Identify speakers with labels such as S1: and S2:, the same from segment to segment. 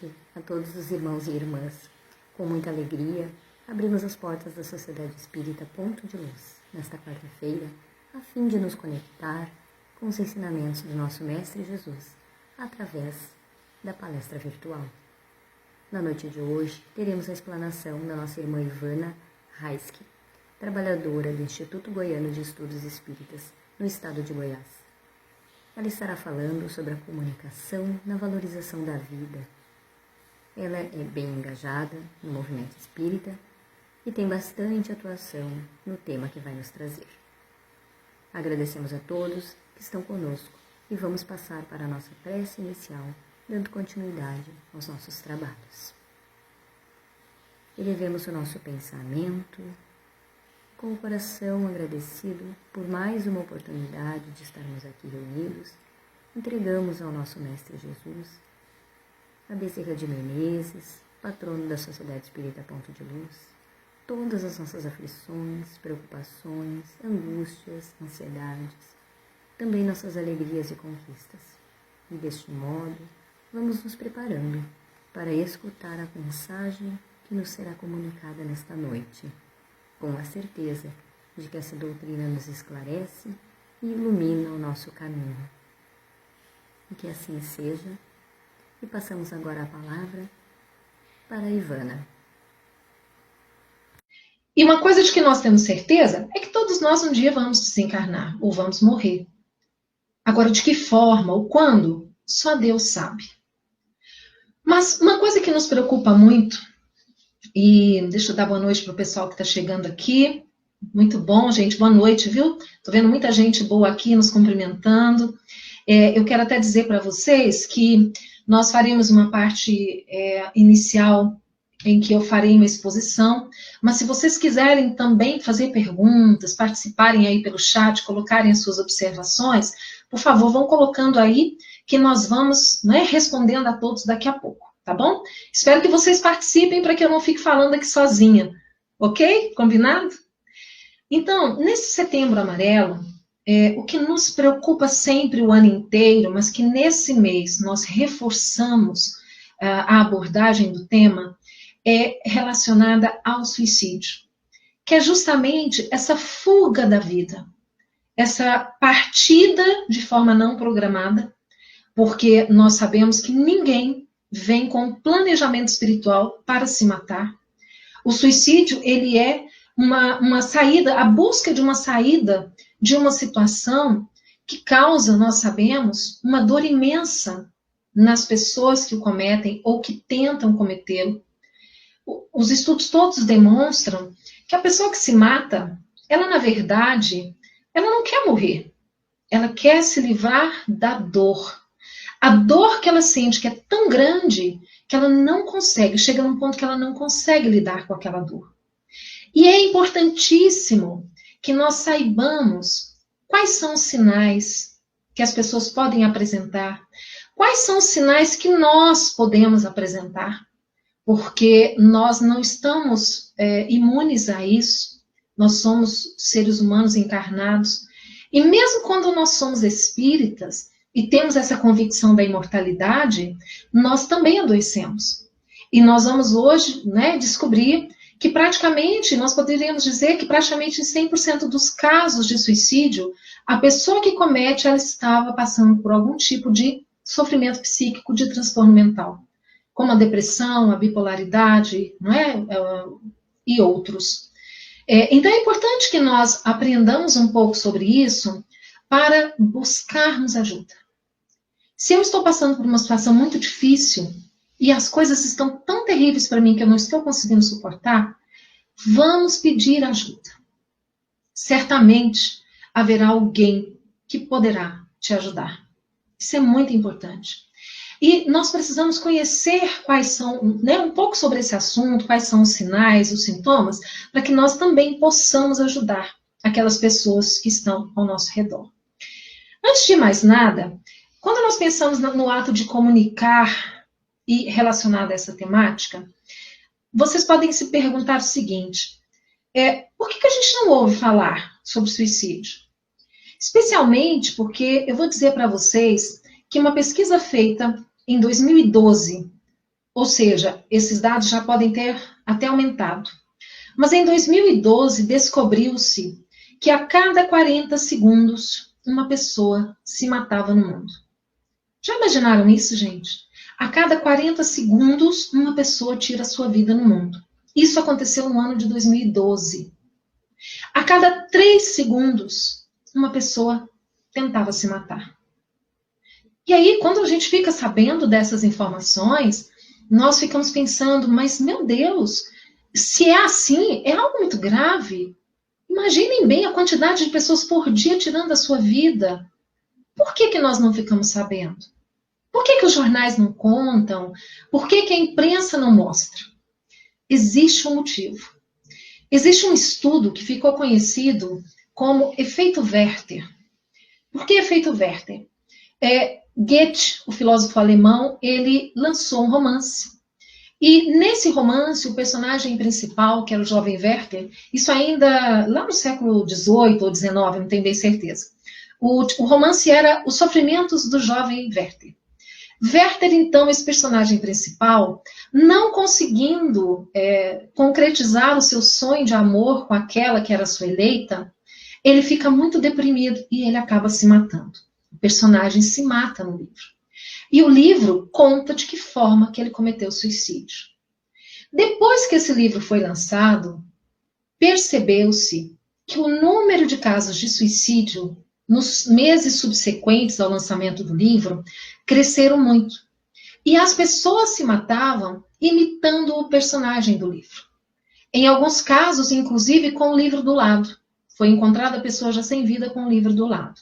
S1: noite a todos os irmãos e irmãs. Com muita alegria, abrimos as portas da Sociedade Espírita Ponto de Luz, nesta quarta-feira, a fim de nos conectar com os ensinamentos do nosso Mestre Jesus, através da palestra virtual. Na noite de hoje, teremos a explanação da nossa irmã Ivana Raiski, trabalhadora do Instituto Goiano de Estudos Espíritas, no estado de Goiás. Ela estará falando sobre a comunicação na valorização da vida. Ela é bem engajada no movimento espírita e tem bastante atuação no tema que vai nos trazer. Agradecemos a todos que estão conosco e vamos passar para a nossa prece inicial, dando continuidade aos nossos trabalhos. Elevemos o nosso pensamento com o coração agradecido por mais uma oportunidade de estarmos aqui reunidos. Entregamos ao nosso Mestre Jesus, a Bezerra de Menezes, patrono da Sociedade Espírita Ponto de Luz, todas as nossas aflições, preocupações, angústias, ansiedades, também nossas alegrias e conquistas. E deste modo, vamos nos preparando para escutar a mensagem que nos será comunicada nesta noite, com a certeza de que essa doutrina nos esclarece e ilumina o nosso caminho. E que assim seja, e passamos agora a palavra para a Ivana.
S2: E uma coisa de que nós temos certeza é que todos nós um dia vamos desencarnar, ou vamos morrer. Agora, de que forma ou quando, só Deus sabe. Mas uma coisa que nos preocupa muito, e deixa eu dar boa noite para o pessoal que está chegando aqui. Muito bom, gente. Boa noite, viu? Estou vendo muita gente boa aqui nos cumprimentando. Eu quero até dizer para vocês que nós faremos uma parte inicial em que eu farei uma exposição, mas se vocês quiserem também fazer perguntas, participarem aí pelo chat, colocarem as suas observações, por favor, vão colocando aí que nós vamos, né, respondendo a todos daqui a pouco. Tá bom? Espero que vocês participem para que eu não fique falando aqui sozinha. Ok? Combinado? Então, nesse Setembro Amarelo, o que nos preocupa sempre o ano inteiro, mas que nesse mês nós reforçamos a abordagem do tema, é relacionada ao suicídio, que é justamente essa fuga da vida, essa partida de forma não programada, porque nós sabemos que ninguém vem com planejamento espiritual para se matar. O suicídio, ele é uma saída, a busca de uma saída de uma situação que causa, nós sabemos, uma dor imensa nas pessoas que o cometem ou que tentam cometê-lo. Os estudos todos demonstram que a pessoa que se mata, ela, na verdade, ela não quer morrer. Ela quer se livrar da dor. A dor que ela sente, que é tão grande, que ela não consegue, chega num ponto que ela não consegue lidar com aquela dor. E é importantíssimo que nós saibamos quais são os sinais que as pessoas podem apresentar, quais são os sinais que nós podemos apresentar, porque nós não estamos imunes a isso, nós somos seres humanos encarnados, e mesmo quando nós somos espíritas, e temos essa convicção da imortalidade, nós também adoecemos. E nós vamos hoje, né, descobrir que praticamente, nós poderíamos dizer que praticamente em 100% dos casos de suicídio, a pessoa que comete, ela estava passando por algum tipo de sofrimento psíquico, de transtorno mental, como a depressão, a bipolaridade, não é? E outros. Então é importante que nós aprendamos um pouco sobre isso para buscarmos ajuda. Se eu estou passando por uma situação muito difícil e as coisas estão tão terríveis para mim que eu não estou conseguindo suportar, vamos pedir ajuda. Certamente haverá alguém que poderá te ajudar. Isso é muito importante. E nós precisamos conhecer quais são, né, um pouco sobre esse assunto, quais são os sinais, os sintomas, para que nós também possamos ajudar aquelas pessoas que estão ao nosso redor. Antes de mais nada, quando nós pensamos no ato de comunicar e relacionado a essa temática, vocês podem se perguntar o seguinte, por que a gente não ouve falar sobre suicídio? Especialmente porque eu vou dizer para vocês que uma pesquisa feita em 2012, Ou seja, esses dados já podem ter até aumentado. Mas em 2012 descobriu-se que a cada 40 segundos uma pessoa se matava no mundo. Já imaginaram isso, gente? A cada 40 segundos uma pessoa tira a sua vida no mundo. Isso aconteceu no ano de 2012. A cada 3 segundos uma pessoa tentava se matar. E aí, quando a gente fica sabendo dessas informações, nós ficamos pensando, mas meu Deus, se é assim, é algo muito grave. Imaginem bem a quantidade de pessoas por dia tirando a sua vida. Por que nós não ficamos sabendo? Por que os jornais não contam? Por que a imprensa não mostra? Existe um motivo. Existe um estudo que ficou conhecido como efeito Werther. Por que efeito Werther? Goethe, o filósofo alemão, ele lançou um romance. E nesse romance, o personagem principal, que era o jovem Werther, isso ainda lá no século XVIII ou XIX, não tenho bem certeza. O romance era Os Sofrimentos do Jovem Werther. Werther, então, esse personagem principal, não conseguindo concretizar o seu sonho de amor com aquela que era sua eleita, ele fica muito deprimido e ele acaba se matando. O personagem se mata no livro. E o livro conta de que forma que ele cometeu suicídio. Depois que esse livro foi lançado, percebeu-se que o número de casos de suicídio nos meses subsequentes ao lançamento do livro cresceram muito. E as pessoas se matavam imitando o personagem do livro. Em alguns casos, inclusive, com o livro do lado. Foi encontrada a pessoa já sem vida com o livro do lado.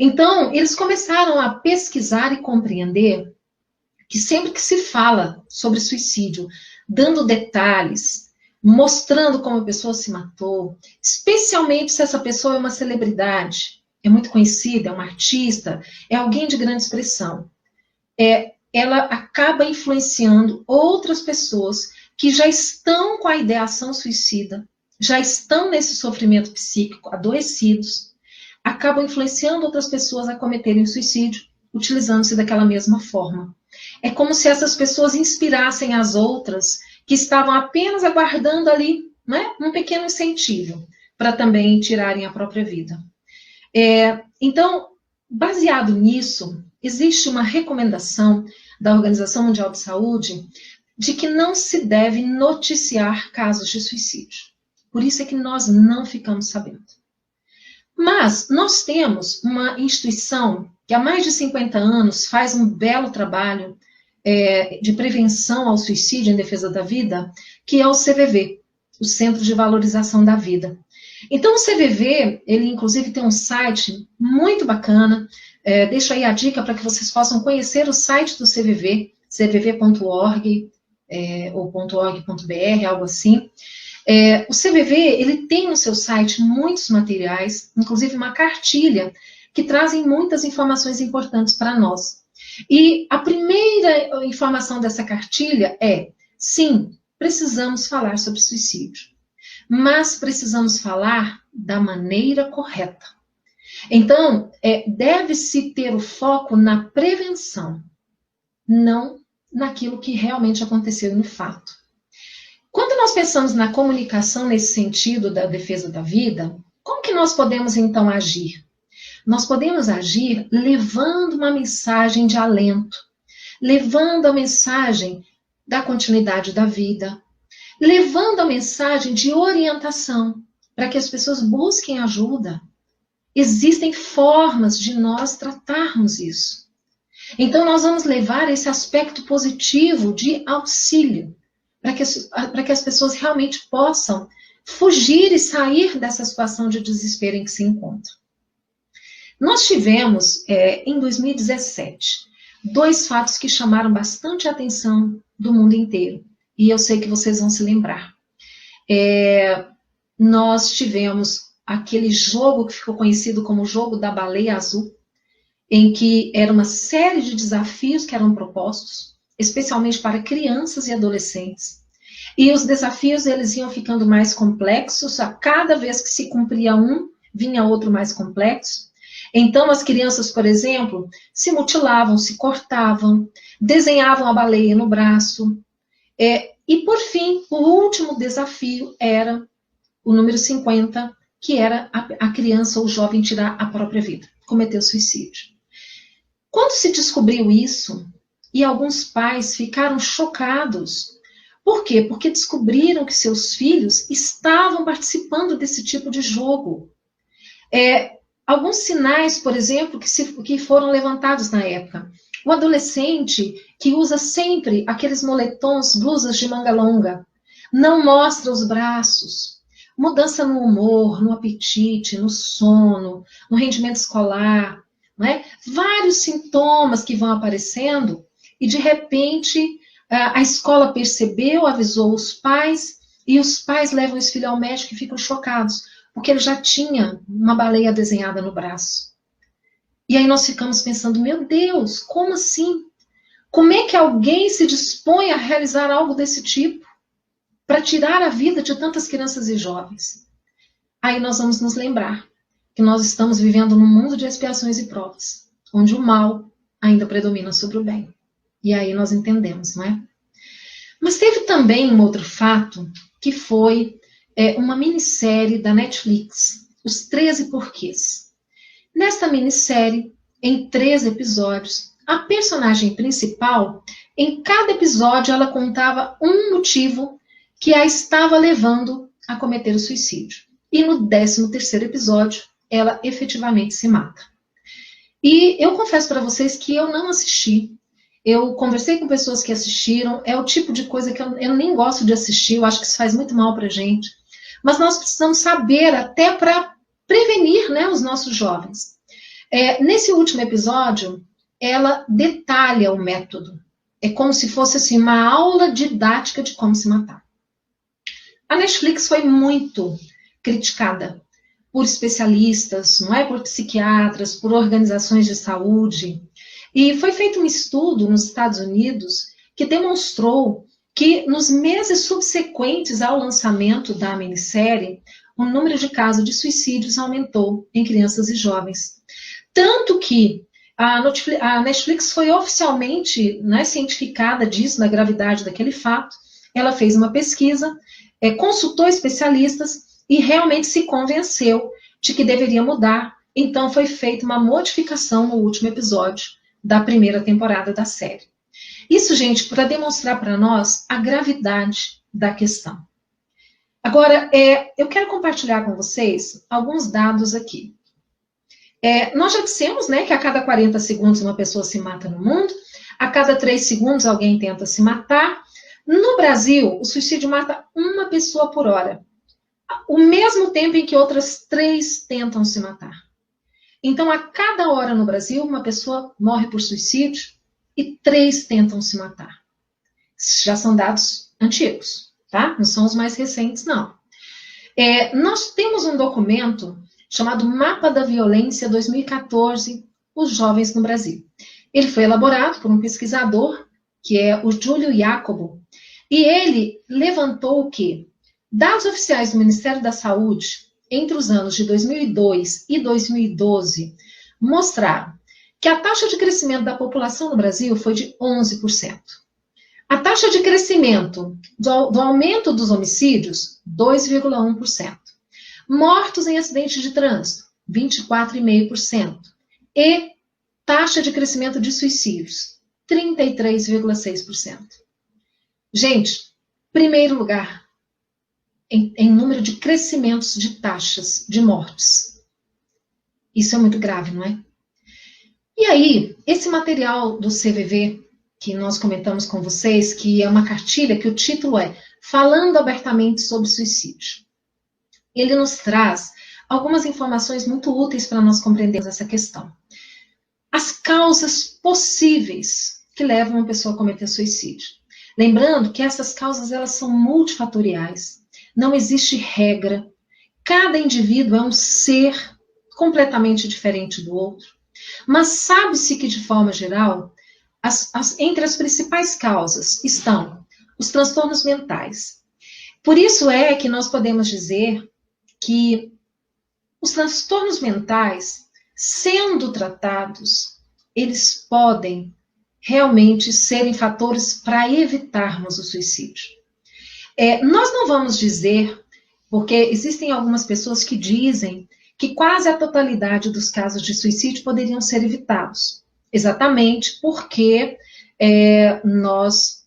S2: Então, eles começaram a pesquisar e compreender que sempre que se fala sobre suicídio, dando detalhes, mostrando como a pessoa se matou, especialmente se essa pessoa é uma celebridade, é muito conhecida, é uma artista, é alguém de grande expressão, ela acaba influenciando outras pessoas que já estão com a ideação suicida, já estão nesse sofrimento psíquico, adoecidos, acabam influenciando outras pessoas a cometerem o suicídio, utilizando-se daquela mesma forma. É como se essas pessoas inspirassem as outras que estavam apenas aguardando ali, né, um pequeno incentivo para também tirarem a própria vida. Então, baseado nisso, existe uma recomendação da Organização Mundial de Saúde de que não se deve noticiar casos de suicídio. Por isso é que nós não ficamos sabendo. Mas nós temos uma instituição que há mais de 50 anos faz um belo trabalho de prevenção ao suicídio em defesa da vida, que é o CVV, o Centro de Valorização da Vida. Então, o CVV, ele inclusive tem um site muito bacana, deixo aí a dica para que vocês possam conhecer o site do CVV, cvv.org ou .org.br, algo assim. O CVV, ele tem no seu site muitos materiais, inclusive uma cartilha, que trazem muitas informações importantes para nós. E a primeira informação dessa cartilha sim, precisamos falar sobre suicídio, mas precisamos falar da maneira correta. Então, deve-se ter o foco na prevenção, não naquilo que realmente aconteceu no fato. Quando nós pensamos na comunicação nesse sentido da defesa da vida, como que nós podemos então agir? Nós podemos agir levando uma mensagem de alento, levando a mensagem da continuidade da vida, levando a mensagem de orientação, para que as pessoas busquem ajuda. Existem formas de nós tratarmos isso. Então, nós vamos levar esse aspecto positivo de auxílio, para que as pessoas realmente possam fugir e sair dessa situação de desespero em que se encontram. Nós tivemos, em 2017, 2 fatos que chamaram bastante a atenção do mundo inteiro, e eu sei que vocês vão se lembrar. Nós tivemos aquele jogo que ficou conhecido como o jogo da baleia azul, em que era uma série de desafios que eram propostos, especialmente para crianças e adolescentes. E os desafios, eles iam ficando mais complexos, a cada vez que se cumpria um, vinha outro mais complexo. Então, as crianças, por exemplo, se mutilavam, se cortavam, desenhavam a baleia no braço. E, por fim, o último desafio era o número 50, que era a criança ou o jovem tirar a própria vida, cometer o suicídio. Quando se descobriu isso, e alguns pais ficaram chocados. Por quê? Porque descobriram que seus filhos estavam participando desse tipo de jogo. Alguns sinais, por exemplo, que foram levantados na época. O adolescente que usa sempre aqueles moletons, blusas de manga longa, não mostra os braços, mudança no humor, no apetite, no sono, no rendimento escolar, não é? Vários sintomas que vão aparecendo e, de repente, a escola percebeu, avisou os pais, e os pais levam esse filho ao médico e ficam chocados, porque ele já tinha uma baleia desenhada no braço. E aí nós ficamos pensando, meu Deus, como assim? Como é que alguém se dispõe a realizar algo desse tipo para tirar a vida de tantas crianças e jovens? Aí nós vamos nos lembrar que nós estamos vivendo num mundo de expiações e provas, onde o mal ainda predomina sobre o bem. E aí nós entendemos, não é? Mas teve também um outro fato, que foi uma minissérie da Netflix, Os 13 Porquês. Nesta minissérie, em 13 episódios, a personagem principal, em cada episódio, ela contava um motivo que a estava levando a cometer o suicídio. E no 13º episódio, ela efetivamente se mata. E eu confesso para vocês que eu não assisti. Eu conversei com pessoas que assistiram, é o tipo de coisa que eu nem gosto de assistir, eu acho que isso faz muito mal para a gente. Mas nós precisamos saber até para prevenir, né, os nossos jovens. Nesse último episódio, ela detalha o método. É como se fosse assim, uma aula didática de como se matar. A Netflix foi muito criticada por especialistas, não é, por psiquiatras, por organizações de saúde. E foi feito um estudo nos Estados Unidos que demonstrou que nos meses subsequentes ao lançamento da minissérie, o número de casos de suicídios aumentou em crianças e jovens. Tanto que a Netflix foi oficialmente, né, cientificada disso, da gravidade daquele fato. Ela fez uma pesquisa, consultou especialistas e realmente se convenceu de que deveria mudar. Então foi feita uma modificação no último episódio da primeira temporada da série. Isso, gente, para demonstrar para nós a gravidade da questão. Agora, eu quero compartilhar com vocês alguns dados aqui. Nós já dissemos, né, que a cada 40 segundos uma pessoa se mata no mundo, a cada 3 segundos alguém tenta se matar. No Brasil, o suicídio mata uma pessoa por hora, o mesmo tempo em que outras 3 tentam se matar. Então, a cada hora no Brasil, uma pessoa morre por suicídio e 3 tentam se matar. Já são dados antigos, tá? Não são os mais recentes, não. Nós temos um documento chamado Mapa da Violência 2014, os jovens no Brasil. Ele foi elaborado por um pesquisador, que é o Júlio Jacobo, e ele levantou o quê? Dados oficiais do Ministério da Saúde, entre os anos de 2002 e 2012, mostraram que a taxa de crescimento da população no Brasil foi de 11%. A taxa de crescimento do aumento dos homicídios, 2,1%. Mortos em acidentes de trânsito, 24,5%. E taxa de crescimento de suicídios, 33,6%. Gente, primeiro lugar em número de crescimentos de taxas de mortes. Isso é muito grave, não é? E aí, esse material do CVV, que nós comentamos com vocês, que é uma cartilha que o título é Falando Abertamente sobre Suicídio. Ele nos traz algumas informações muito úteis para nós compreendermos essa questão. As causas possíveis que levam uma pessoa a cometer suicídio. Lembrando que essas causas elas são multifatoriais. Não existe regra. Cada indivíduo é um ser completamente diferente do outro. Mas sabe-se que, de forma geral, entre as principais causas estão os transtornos mentais. Por isso que nós podemos dizer que os transtornos mentais sendo tratados, eles podem realmente serem fatores para evitarmos o suicídio. Nós não vamos dizer, porque existem algumas pessoas que dizem que quase a totalidade dos casos de suicídio poderiam ser evitados, exatamente porque nós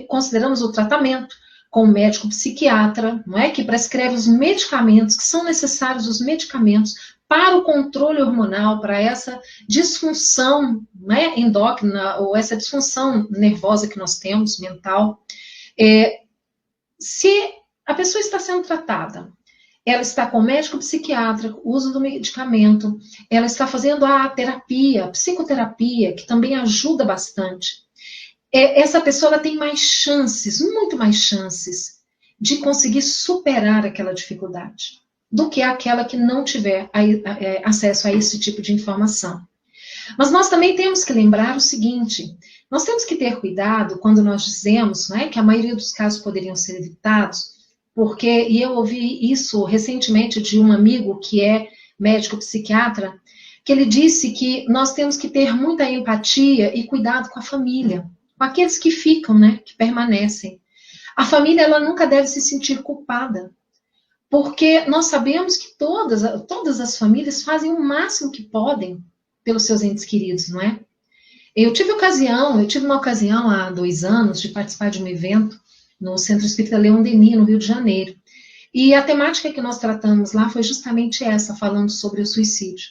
S2: consideramos o tratamento com o médico psiquiatra, não é, que prescreve os medicamentos que são necessários, os medicamentos para o controle hormonal, para essa disfunção, né, endócrina, ou essa disfunção nervosa que nós temos, mental. Se a pessoa está sendo tratada, ela está com o médico psiquiatra, uso do medicamento, ela está fazendo a terapia, a psicoterapia, que também ajuda bastante. Essa pessoa ela tem mais chances, muito mais chances, de conseguir superar aquela dificuldade do que aquela que não tiver acesso a esse tipo de informação. Mas nós também temos que lembrar o seguinte: nós temos que ter cuidado quando nós dizemos, né, que a maioria dos casos poderiam ser evitados, porque, e eu ouvi isso recentemente de um amigo que é médico psiquiatra, que ele disse que nós temos que ter muita empatia e cuidado com a família, com aqueles que ficam, né, que permanecem. A família, ela nunca deve se sentir culpada, porque nós sabemos que todas as famílias fazem o máximo que podem pelos seus entes queridos, não é? Eu tive uma ocasião há 2 anos de participar de um evento no Centro Espírita Leon Denis, no Rio de Janeiro. E a temática que nós tratamos lá foi justamente essa, falando sobre o suicídio.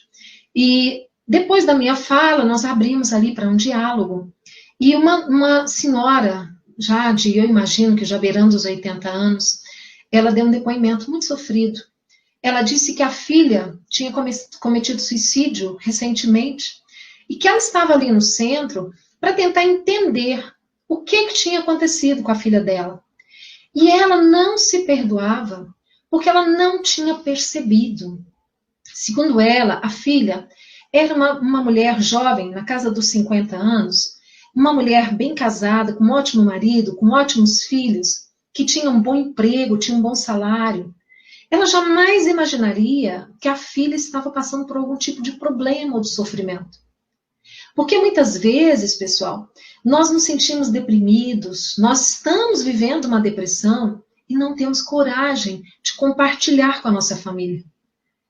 S2: E depois da minha fala, nós abrimos ali para um diálogo. E uma senhora, eu imagino que já beirando os 80 anos, ela deu um depoimento muito sofrido. Ela disse que a filha tinha cometido suicídio recentemente e que ela estava ali no centro para tentar entender o que tinha acontecido com a filha dela. E ela não se perdoava porque ela não tinha percebido. Segundo ela, a filha era uma mulher jovem, na casa dos 50 anos, uma mulher bem casada, com um ótimo marido, com ótimos filhos, que tinha um bom emprego, tinha um bom salário. Ela jamais imaginaria que a filha estava passando por algum tipo de problema ou de sofrimento. Porque muitas vezes, pessoal, nós nos sentimos deprimidos, nós estamos vivendo uma depressão e não temos coragem de compartilhar com a nossa família.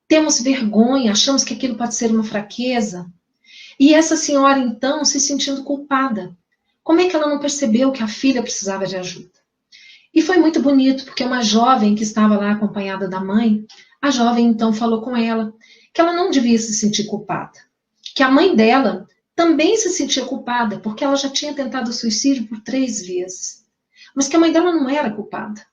S2: Temos vergonha, achamos que aquilo pode ser uma fraqueza. E essa senhora, então, se sentindo culpada. Como é que ela não percebeu que a filha precisava de ajuda? E foi muito bonito, porque uma jovem que estava lá acompanhada da mãe, a jovem então falou com ela que ela não devia se sentir culpada. Que a mãe dela também se sentia culpada, porque ela já tinha tentado suicídio por 3 vezes. Mas que a mãe dela não era culpada.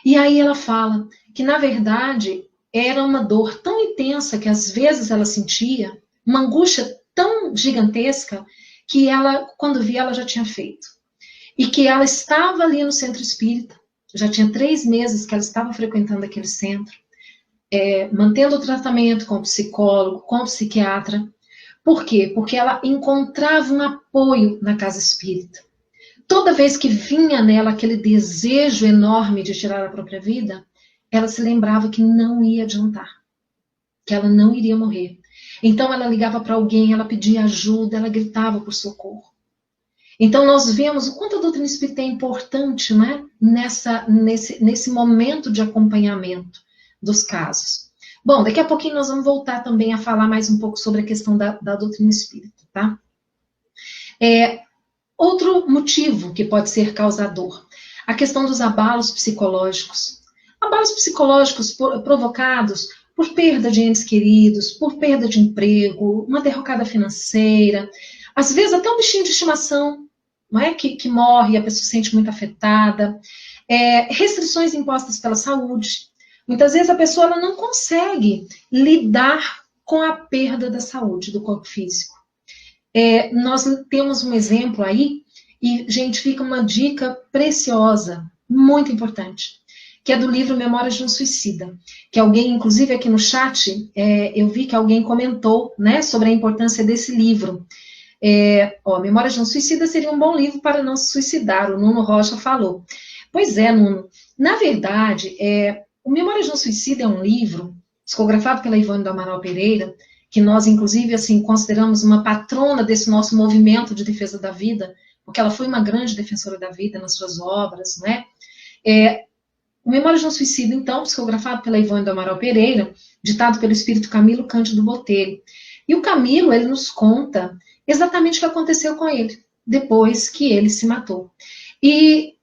S2: E aí ela fala que, na verdade, era uma dor tão intensa que às vezes ela sentia, uma angústia tão gigantesca, que ela, quando via, ela já tinha feito. E que ela estava ali no centro espírita, já tinha 3 meses que ela estava frequentando aquele centro, mantendo o tratamento com o psicólogo, com o psiquiatra. Por quê? Porque ela encontrava um apoio na casa espírita. Toda vez que vinha nela aquele desejo enorme de tirar a própria vida, ela se lembrava que não ia adiantar, que ela não iria morrer. Então ela ligava para alguém, ela pedia ajuda, ela gritava por socorro. Então nós vemos o quanto a doutrina espírita é importante, né, nesse momento de acompanhamento dos casos. Bom, daqui a pouquinho nós vamos voltar também a falar mais um pouco sobre a questão da doutrina espírita, tá? Outro motivo que pode ser causador, a questão dos abalos psicológicos. Abalos psicológicos provocados por perda de entes queridos, por perda de emprego, uma derrocada financeira, às vezes até um bichinho de estimação, não é? Que morre e a pessoa se sente muito afetada, restrições impostas pela saúde. Muitas vezes a pessoa ela não consegue lidar com a perda da saúde, do corpo físico. Nós temos um exemplo aí, e, gente, fica uma dica preciosa, muito importante, que é do livro Memórias de um Suicida, que alguém, inclusive aqui no chat, eu vi que alguém comentou, né, sobre a importância desse livro. Memórias de um Suicida seria um bom livro para não se suicidar, o Nuno Rocha falou. Pois é, Nuno, na verdade, o Memórias de um Suicida é um livro, psicografado pela Ivone do Amaral Pereira, que nós, inclusive, assim, consideramos uma patrona desse nosso movimento de defesa da vida, porque ela foi uma grande defensora da vida nas suas obras, né? O Memórias de um Suicida, então, psicografado pela Ivone do Amaral Pereira, ditado pelo espírito Camilo Cândido Botelho. E o Camilo, ele nos conta exatamente o que aconteceu com ele, depois que ele se matou. E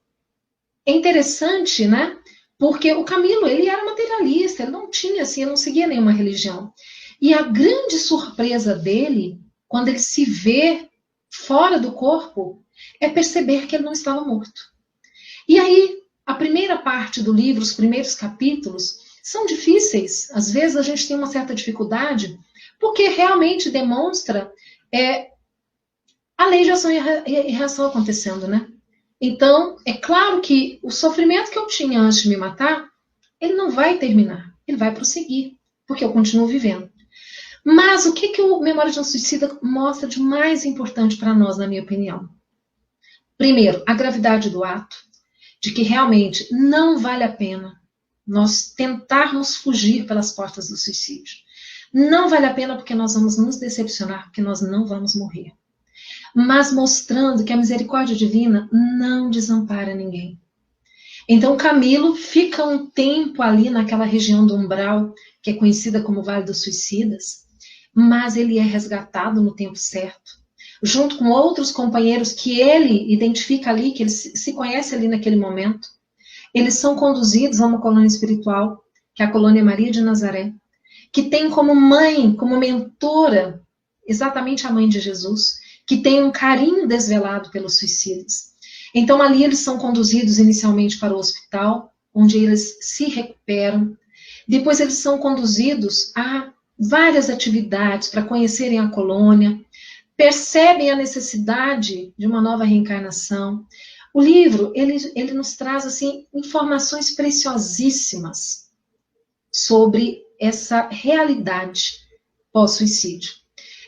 S2: é interessante, né? Porque o Camilo, ele era materialista, ele não tinha, assim, ele não seguia nenhuma religião. E a grande surpresa dele, quando ele se vê fora do corpo, é perceber que ele não estava morto. E aí, a primeira parte do livro, os primeiros capítulos, são difíceis. Às vezes a gente tem uma certa dificuldade, porque realmente demonstra a lei de ação e reação acontecendo, né? Então, é claro que o sofrimento que eu tinha antes de me matar, ele não vai terminar, ele vai prosseguir, porque eu continuo vivendo. Mas o que o Memória de um Suicida mostra de mais importante para nós, na minha opinião? Primeiro, a gravidade do ato, de que realmente não vale a pena nós tentarmos fugir pelas portas do suicídio. Não vale a pena porque nós vamos nos decepcionar, porque nós não vamos morrer. Mas mostrando que a misericórdia divina não desampara ninguém. Então Camilo fica um tempo ali naquela região do umbral, que é conhecida como Vale dos Suicidas, mas ele é resgatado no tempo certo, junto com outros companheiros que ele identifica ali, que ele se conhece ali naquele momento. Eles são conduzidos a uma colônia espiritual, que é a Colônia Maria de Nazaré, que tem como mãe, como mentora, exatamente a mãe de Jesus, que tem um carinho desvelado pelos suicidas. Então ali eles são conduzidos inicialmente para o hospital, onde eles se recuperam. Depois eles são conduzidos a várias atividades para conhecerem a colônia, percebem a necessidade de uma nova reencarnação. O livro, ele nos traz assim informações preciosíssimas sobre essa realidade pós-suicídio.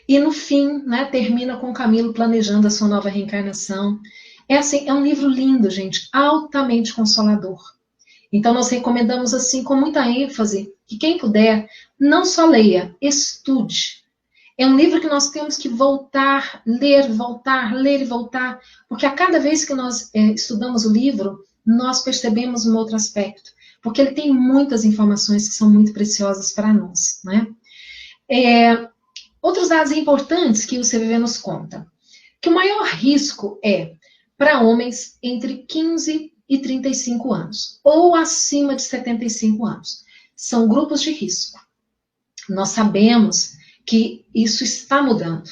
S2: E no fim, né, termina com Camilo planejando a sua nova reencarnação. É um livro lindo, gente, altamente consolador. Então nós recomendamos assim com muita ênfase que quem puder, não só leia, estude. É um livro que nós temos que voltar, ler e voltar, porque a cada vez que nós estudamos o livro, nós percebemos um outro aspecto, porque ele tem muitas informações que são muito preciosas para nós, né? Outros dados importantes que o CVV nos conta, que o maior risco é para homens entre 15 e 35 anos, ou acima de 75 anos. São grupos de risco. Nós sabemos que isso está mudando.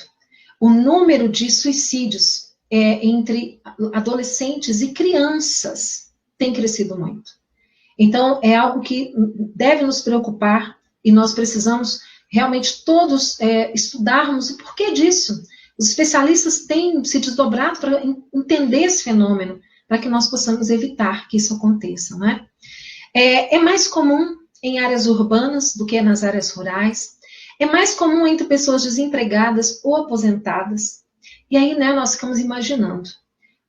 S2: O número de suicídios entre adolescentes e crianças tem crescido muito. Então, é algo que deve nos preocupar e nós precisamos realmente todos estudarmos o porquê disso. Os especialistas têm se desdobrado para entender esse fenômeno, para que nós possamos evitar que isso aconteça, não é? É mais comum em áreas urbanas do que nas áreas rurais. É mais comum entre pessoas desempregadas ou aposentadas. E aí, né, nós ficamos imaginando.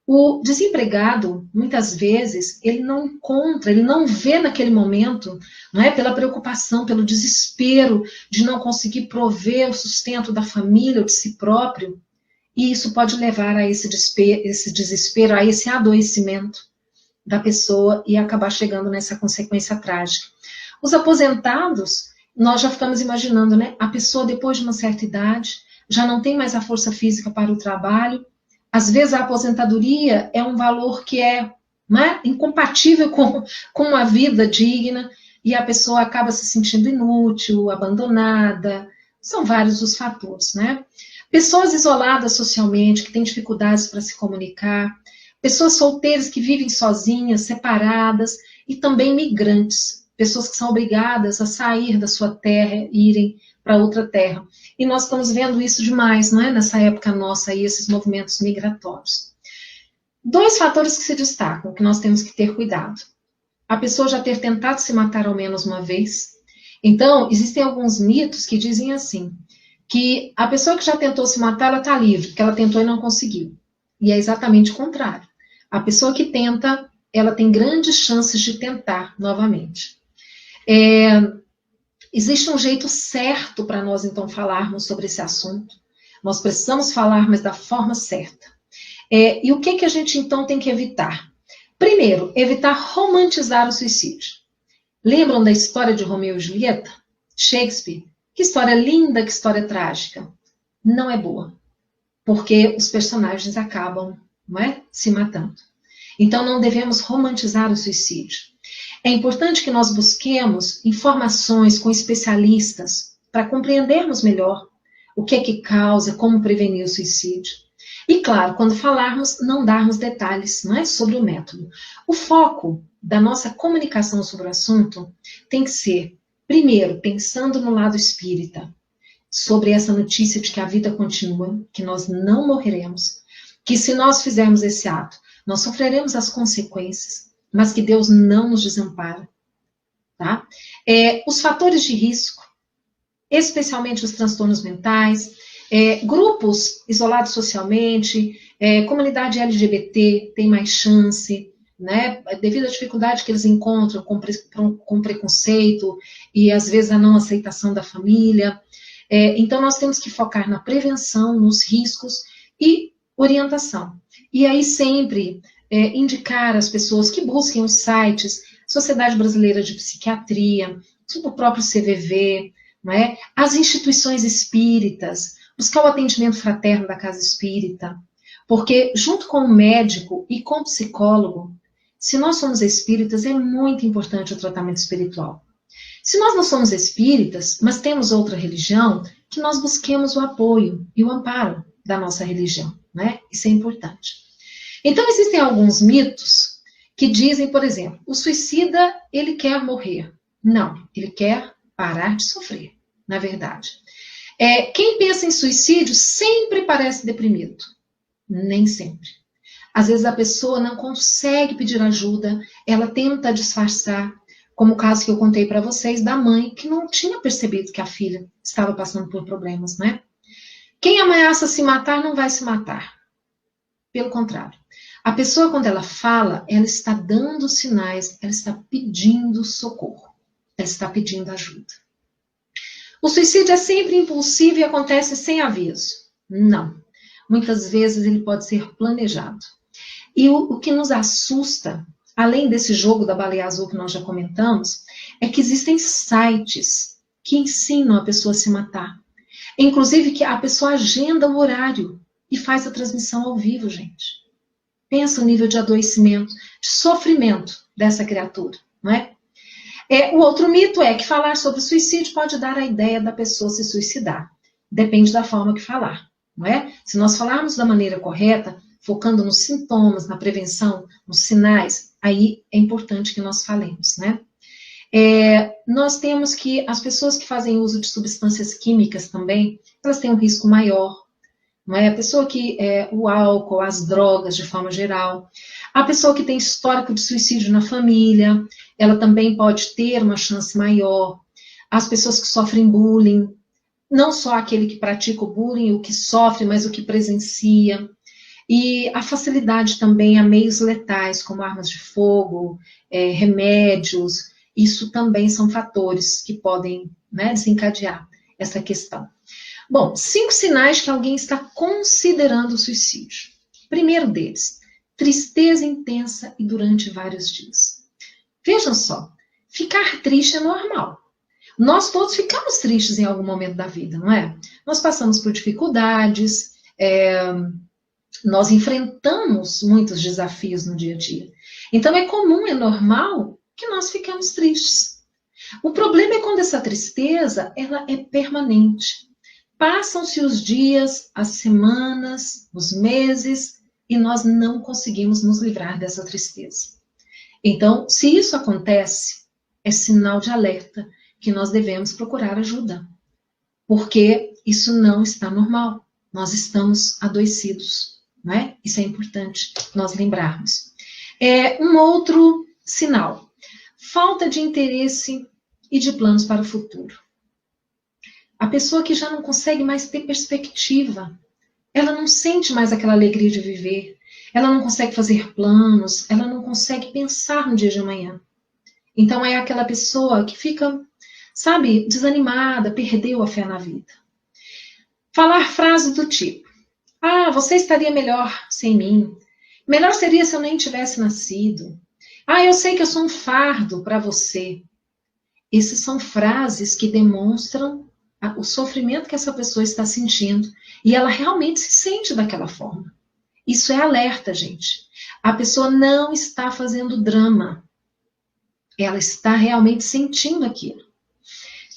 S2: O desempregado, muitas vezes, ele não encontra, ele não vê naquele momento, não é, pela preocupação, pelo desespero de não conseguir prover o sustento da família ou de si próprio, e isso pode levar a esse desespero, a esse adoecimento da pessoa e acabar chegando nessa consequência trágica. Os aposentados, nós já ficamos imaginando, né, a pessoa depois de uma certa idade, já não tem mais a força física para o trabalho. Às vezes a aposentadoria é um valor que né, incompatível com uma vida digna e a pessoa acaba se sentindo inútil, abandonada. São vários os fatores, né? Pessoas isoladas socialmente, que têm dificuldades para se comunicar, pessoas solteiras que vivem sozinhas, separadas, e também migrantes, pessoas que são obrigadas a sair da sua terra e irem para outra terra. E nós estamos vendo isso demais, não é? Nessa época nossa aí, esses movimentos migratórios. Dois fatores que se destacam, que nós temos que ter cuidado. A pessoa já ter tentado se matar ao menos uma vez. Então, existem alguns mitos que dizem assim, que a pessoa que já tentou se matar, ela está livre, porque ela tentou e não conseguiu. E é exatamente o contrário. A pessoa que tenta, ela tem grandes chances de tentar novamente. Existe um jeito certo para nós, então, falarmos sobre esse assunto. Nós precisamos falar, mas da forma certa. E o que a gente, então, tem que evitar? Primeiro, evitar romantizar o suicídio. Lembram da história de Romeu e Julieta? Shakespeare? Que história linda, que história trágica. Não é boa, porque os personagens acabam, não é, se matando. Então, não devemos romantizar o suicídio. É importante que nós busquemos informações com especialistas para compreendermos melhor o que é que causa, como prevenir o suicídio. E, claro, quando falarmos, não darmos detalhes, não é, sobre o método. O foco da nossa comunicação sobre o assunto tem que ser, primeiro, pensando no lado espírita, sobre essa notícia de que a vida continua, que nós não morreremos, que se nós fizermos esse ato, nós sofreremos as consequências, mas que Deus não nos desampara. Tá? Os fatores de risco, especialmente os transtornos mentais, grupos isolados socialmente, comunidade LGBT tem mais chance, né, devido à dificuldade que eles encontram com preconceito e às vezes a não aceitação da família. Então nós temos que focar na prevenção, nos riscos e orientação. E aí sempre indicar às pessoas que busquem os sites Sociedade Brasileira de Psiquiatria, o próprio CVV, não é? As instituições espíritas, buscar o atendimento fraterno da casa espírita, porque junto com o médico e com o psicólogo, se nós somos espíritas, é muito importante o tratamento espiritual. Se nós não somos espíritas, mas temos outra religião, que nós busquemos o apoio e o amparo da nossa religião, né? Isso é importante. Então, existem alguns mitos que dizem, por exemplo, o suicida, ele quer morrer. Não, ele quer parar de sofrer, na verdade. Quem pensa em suicídio sempre parece deprimido. Nem sempre. Às vezes a pessoa não consegue pedir ajuda, ela tenta disfarçar, como o caso que eu contei para vocês da mãe que não tinha percebido que a filha estava passando por problemas, né? Quem ameaça se matar não vai se matar. Pelo contrário. A pessoa, quando ela fala, ela está dando sinais, ela está pedindo socorro, ela está pedindo ajuda. O suicídio é sempre impulsivo e acontece sem aviso? Não. Muitas vezes ele pode ser planejado. E o que nos assusta, além desse jogo da baleia azul que nós já comentamos, é que existem sites que ensinam a pessoa a se matar. Inclusive que a pessoa agenda o horário e faz a transmissão ao vivo, gente. Pensa o nível de adoecimento, de sofrimento dessa criatura, não é? O outro mito é que falar sobre suicídio pode dar a ideia da pessoa se suicidar. Depende da forma que falar, não é? Se nós falarmos da maneira correta, focando nos sintomas, na prevenção, nos sinais, aí é importante que nós falemos, né? Nós temos que, as pessoas que fazem uso de substâncias químicas também, elas têm um risco maior, não é? A pessoa que, o álcool, as drogas de forma geral, a pessoa que tem histórico de suicídio na família, ela também pode ter uma chance maior. As pessoas que sofrem bullying, não só aquele que pratica o bullying, o que sofre, mas o que presencia. E a facilidade também a meios letais, como armas de fogo, remédios, isso também são fatores que podem, né, desencadear essa questão. Bom, 5 sinais que alguém está considerando o suicídio. Primeiro deles, tristeza intensa e durante vários dias. Vejam só, ficar triste é normal. Nós todos ficamos tristes em algum momento da vida, não é? Nós passamos por dificuldades, nós enfrentamos muitos desafios no dia a dia. Então é comum, é normal que nós ficamos tristes. O problema é quando essa tristeza, ela é permanente. Passam-se os dias, as semanas, os meses, e nós não conseguimos nos livrar dessa tristeza. Então, se isso acontece, é sinal de alerta que nós devemos procurar ajuda, porque isso não está normal. Nós estamos adoecidos, não é? Isso é importante nós lembrarmos. Um outro sinal, falta de interesse e de planos para o futuro. A pessoa que já não consegue mais ter perspectiva, ela não sente mais aquela alegria de viver, ela não consegue fazer planos, ela não consegue pensar no dia de amanhã. Então é aquela pessoa que fica sabe, desanimada, perdeu a fé na vida. Falar frases do tipo: ah, você estaria melhor sem mim. Melhor seria se eu nem tivesse nascido. Ah, eu sei que eu sou um fardo para você. Essas são frases que demonstram o sofrimento que essa pessoa está sentindo. E ela realmente se sente daquela forma. Isso é alerta, gente. A pessoa não está fazendo drama. Ela está realmente sentindo aquilo.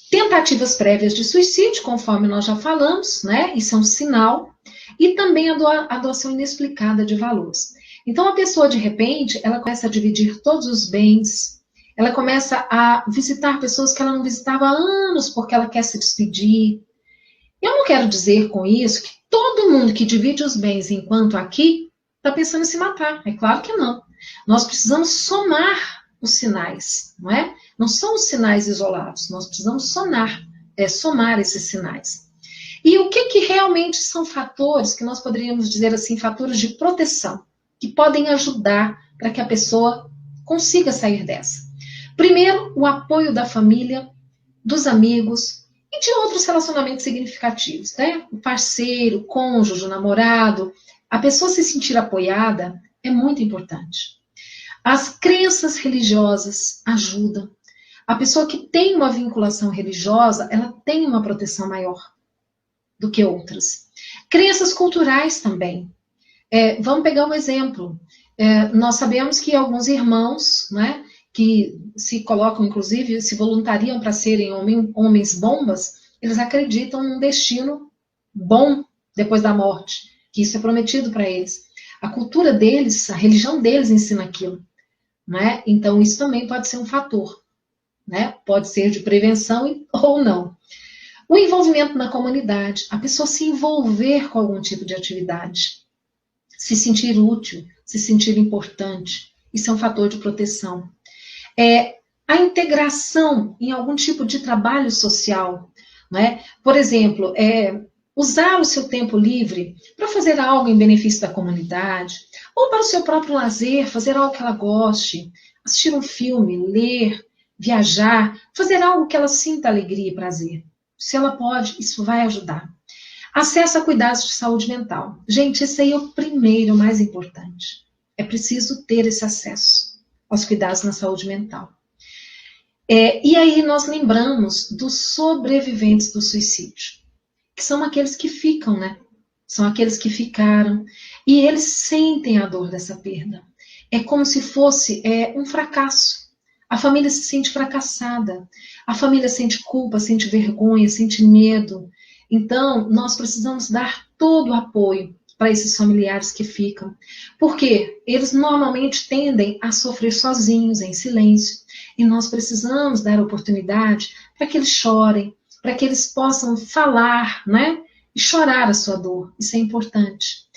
S2: Tentativas prévias de suicídio, conforme nós já falamos, né? Isso é um sinal. E também a doação inexplicada de valores. Então, a pessoa, de repente, ela começa a dividir todos os bens, ela começa a visitar pessoas que ela não visitava há anos, porque ela quer se despedir. Eu não quero dizer com isso que todo mundo que divide os bens enquanto aqui está pensando em se matar. É claro que não. Nós precisamos somar os sinais, não é? Não são os sinais isolados, nós precisamos somar esses sinais. E o que realmente são fatores que nós poderíamos dizer assim, fatores de proteção, que podem ajudar para que a pessoa consiga sair dessa? Primeiro, o apoio da família, dos amigos e de outros relacionamentos significativos, né? O parceiro, o cônjuge, o namorado. A pessoa se sentir apoiada é muito importante. As crenças religiosas ajudam. A pessoa que tem uma vinculação religiosa, ela tem uma proteção maior do que outras. Crenças culturais também. Vamos pegar um exemplo. Nós sabemos que alguns irmãos, né, que se colocam, inclusive, se voluntariam para serem homens bombas, eles acreditam num destino bom depois da morte, que isso é prometido para eles. A cultura deles, a religião deles ensina aquilo, né? Então, isso também pode ser um fator, né? Pode ser de prevenção ou não. O envolvimento na comunidade, a pessoa se envolver com algum tipo de atividade, se sentir útil, se sentir importante, isso é um fator de proteção. A integração em algum tipo de trabalho social, né? Por exemplo, usar o seu tempo livre para fazer algo em benefício da comunidade, ou para o seu próprio lazer, fazer algo que ela goste, assistir um filme, ler, viajar, fazer algo que ela sinta alegria e prazer. Se ela pode, isso vai ajudar. Acesso a cuidados de saúde mental. Gente, esse aí é o primeiro, o mais importante. É preciso ter esse acesso aos cuidados na saúde mental. E aí nós lembramos dos sobreviventes do suicídio, que são aqueles que ficam, né? São aqueles que ficaram, e eles sentem a dor dessa perda. É como se fosse um fracasso. A família se sente fracassada, a família sente culpa, sente vergonha, sente medo. Então, nós precisamos dar todo o apoio para esses familiares que ficam. Porque eles normalmente tendem a sofrer sozinhos, em silêncio. E nós precisamos dar oportunidade para que eles chorem, para que eles possam falar, né? E chorar a sua dor. Isso é importante.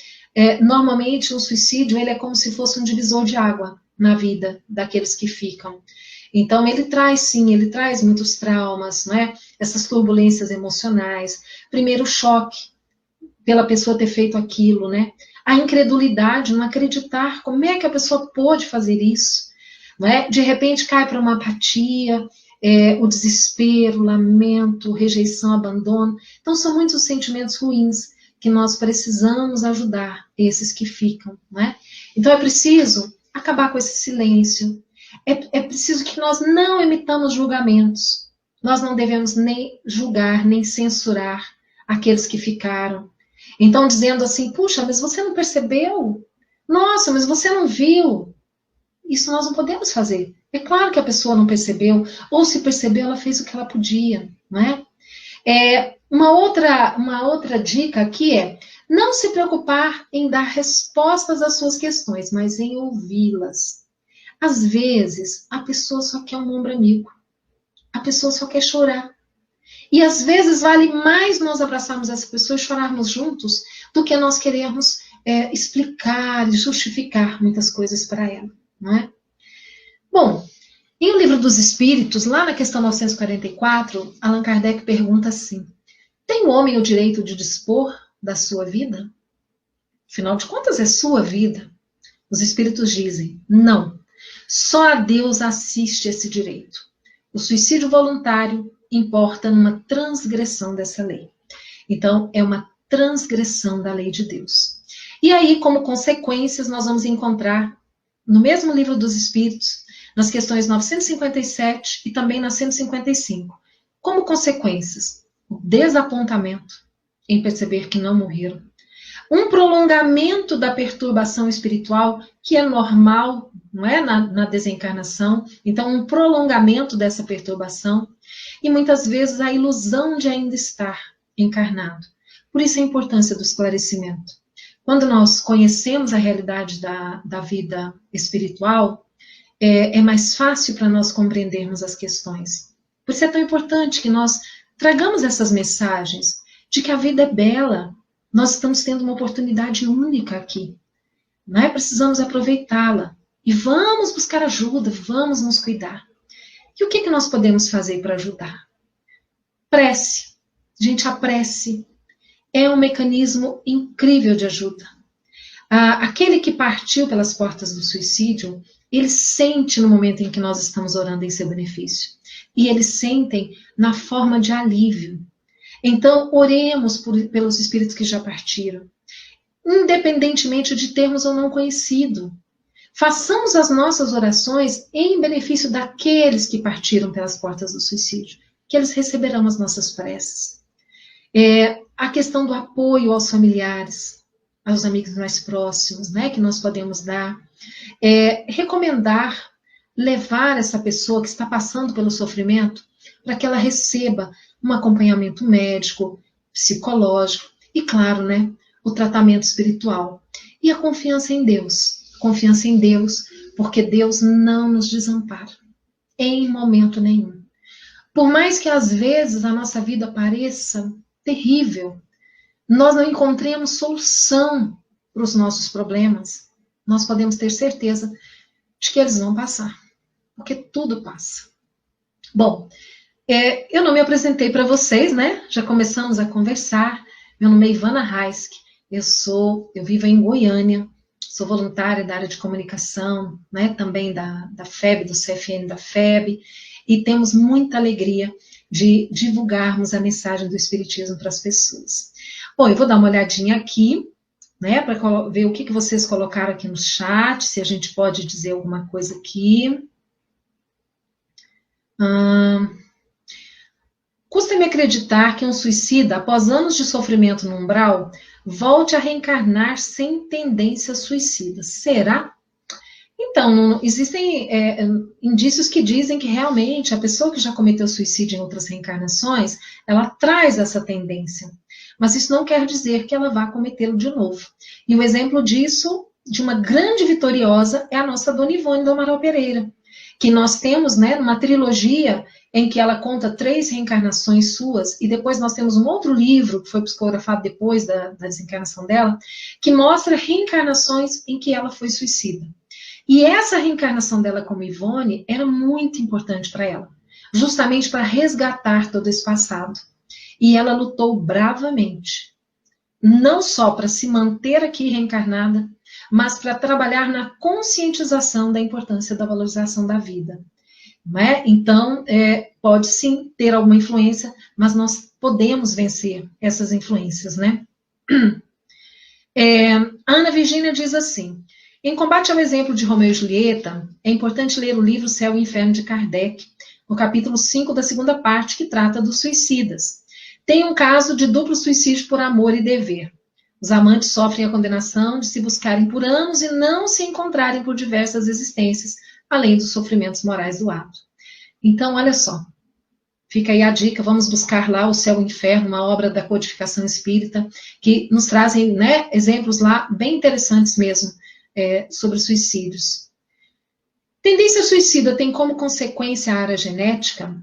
S2: Normalmente, o suicídio ele é como se fosse um divisor de água na vida daqueles que ficam. Então, ele traz muitos traumas, né? Essas turbulências emocionais. Primeiro, o choque pela pessoa ter feito aquilo, né? A incredulidade, não acreditar. Como é que a pessoa pôde fazer isso? Né? De repente, cai para uma apatia, o desespero, o lamento, rejeição, abandono. Então, são muitos sentimentos ruins que nós precisamos ajudar esses que ficam, né? Então, é preciso acabar com esse silêncio. É preciso que nós não emitamos julgamentos. Nós não devemos nem julgar, nem censurar aqueles que ficaram. Então, dizendo assim, puxa, mas você não percebeu? Nossa, mas você não viu? Isso nós não podemos fazer. É claro que a pessoa não percebeu, ou se percebeu, ela fez o que ela podia, não é? Uma outra dica aqui não se preocupar em dar respostas às suas questões, mas em ouvi-las. Às vezes, a pessoa só quer um ombro amigo. A pessoa só quer chorar. E às vezes vale mais nós abraçarmos essa pessoa e chorarmos juntos do que nós querermos explicar e justificar muitas coisas para ela, não é? Bom, em O Livro dos Espíritos, lá na questão 944, Allan Kardec pergunta assim: tem o homem o direito de dispor da sua vida? Afinal de contas, é sua vida. Os espíritos dizem: não. Só a Deus assiste esse direito. O suicídio voluntário importa numa transgressão dessa lei. Então, é uma transgressão da lei de Deus. E aí, como consequências, nós vamos encontrar no mesmo livro dos Espíritos, nas questões 957 e também na 155, como consequências, o desapontamento em perceber que não morreram, um prolongamento da perturbação espiritual, que é normal, não é, na desencarnação, então um prolongamento dessa perturbação, e muitas vezes a ilusão de ainda estar encarnado. Por isso a importância do esclarecimento. Quando nós conhecemos a realidade da vida espiritual, é mais fácil para nós compreendermos as questões. Por isso é tão importante que nós tragamos essas mensagens de que a vida é bela, nós estamos tendo uma oportunidade única aqui, né? Precisamos aproveitá-la e vamos buscar ajuda, vamos nos cuidar. E o que nós podemos fazer para ajudar? Prece. Gente, a prece é um mecanismo incrível de ajuda. Aquele que partiu pelas portas do suicídio, ele sente no momento em que nós estamos orando em seu benefício. E eles sentem na forma de alívio. Então, oremos pelos espíritos que já partiram, independentemente de termos ou não conhecido. Façamos as nossas orações em benefício daqueles que partiram pelas portas do suicídio, que eles receberão as nossas preces. A questão do apoio aos familiares, aos amigos mais próximos, né, que nós podemos dar. Recomendar, levar essa pessoa que está passando pelo sofrimento para que ela receba um acompanhamento médico, psicológico e, claro, né, o tratamento espiritual. E a confiança em Deus. Confiança em Deus, porque Deus não nos desampara em momento nenhum. Por mais que às vezes a nossa vida pareça terrível, nós não encontremos solução para os nossos problemas, nós podemos ter certeza de que eles vão passar, porque tudo passa. Bom, eu não me apresentei para vocês, né? Já começamos a conversar. Meu nome é Ivana Raisk, eu vivo em Goiânia, sou voluntária da área de comunicação, né? Também da FEB, do CFN da FEB, e temos muita alegria de divulgarmos a mensagem do Espiritismo para as pessoas. Bom, eu vou dar uma olhadinha aqui, né, para ver o que vocês colocaram aqui no chat, se a gente pode dizer alguma coisa aqui. Custa-me acreditar que um suicida, após anos de sofrimento no umbral, volte a reencarnar sem tendência suicida. Será? Então, existem indícios que dizem que realmente a pessoa que já cometeu suicídio em outras reencarnações, ela traz essa tendência. Mas isso não quer dizer que ela vá cometê-lo de novo. E o exemplo disso, de uma grande vitoriosa, é a nossa Dona Ivone do Amaral Pereira, que nós temos, né, uma trilogia em que ela conta 3 reencarnações suas, e depois nós temos um outro livro, que foi psicografado depois da desencarnação dela, que mostra reencarnações em que ela foi suicida. E essa reencarnação dela como Ivone era muito importante para ela, justamente para resgatar todo esse passado. E ela lutou bravamente, não só para se manter aqui reencarnada, mas para trabalhar na conscientização da importância da valorização da vida. Não é? Então, pode sim ter alguma influência, mas nós podemos vencer essas influências, né? Ana Virgínia diz assim: em combate ao exemplo de Romeu e Julieta, é importante ler o livro Céu e Inferno de Kardec, no capítulo 5 da segunda parte, que trata dos suicidas. Tem um caso de duplo suicídio por amor e dever. Os amantes sofrem a condenação de se buscarem por anos e não se encontrarem por diversas existências, além dos sofrimentos morais do ato. Então, olha só, fica aí a dica, vamos buscar lá o Céu e o Inferno, uma obra da codificação espírita, que nos trazem, né, exemplos lá bem interessantes mesmo, sobre suicídios. Tendência suicida tem como consequência a área genética?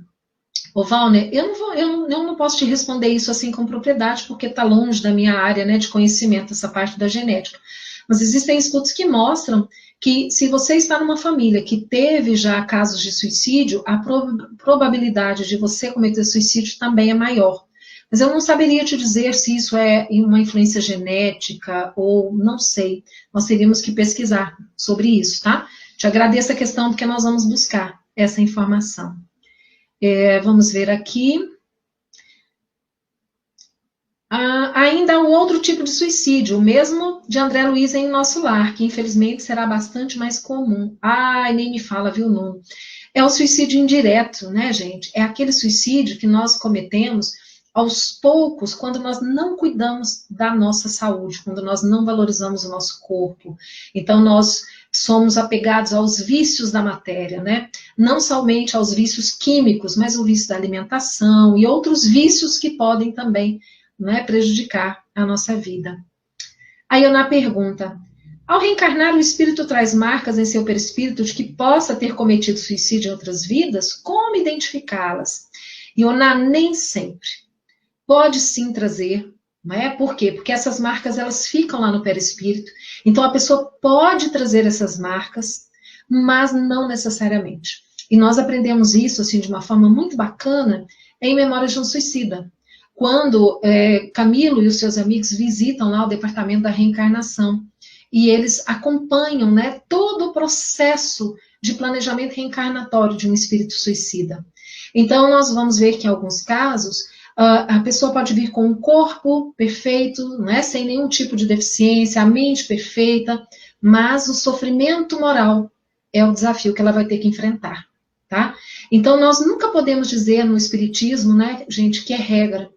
S2: Ô, Valner, eu não posso te responder isso assim com propriedade, porque está longe da minha área, né, de conhecimento, essa parte da genética. Mas existem estudos que mostram que se você está numa família que teve já casos de suicídio, a probabilidade de você cometer suicídio também é maior. Mas eu não saberia te dizer se isso é uma influência genética ou não sei. Nós teríamos que pesquisar sobre isso, tá? Te agradeço a questão porque nós vamos buscar essa informação. Vamos ver aqui. Ainda há um outro tipo de suicídio, o mesmo de André Luiz em Nosso Lar, que infelizmente será bastante mais comum. Ai, nem me fala, viu, Nuno? É o suicídio indireto, né, gente? É aquele suicídio que nós cometemos aos poucos, quando nós não cuidamos da nossa saúde, quando nós não valorizamos o nosso corpo. Então, nós somos apegados aos vícios da matéria, né? Não somente aos vícios químicos, mas o vício da alimentação e outros vícios que podem também, né, prejudicar a nossa vida. Aí Ioná pergunta: ao reencarnar, o espírito traz marcas em seu perispírito de que possa ter cometido suicídio em outras vidas? Como identificá-las? Ioná, nem sempre. Pode sim trazer, não é? Por quê? Porque essas marcas elas ficam lá no perispírito. Então a pessoa pode trazer essas marcas, mas não necessariamente. E nós aprendemos isso assim de uma forma muito bacana em Memórias de um Suicida, quando Camilo e os seus amigos visitam lá o departamento da reencarnação e eles acompanham, né, todo o processo de planejamento reencarnatório de um espírito suicida. Então nós vamos ver que em alguns casos a pessoa pode vir com um corpo perfeito, né, sem nenhum tipo de deficiência, a mente perfeita, mas o sofrimento moral é o desafio que ela vai ter que enfrentar, tá? Então, nós nunca podemos dizer no espiritismo, né, gente, que é regra.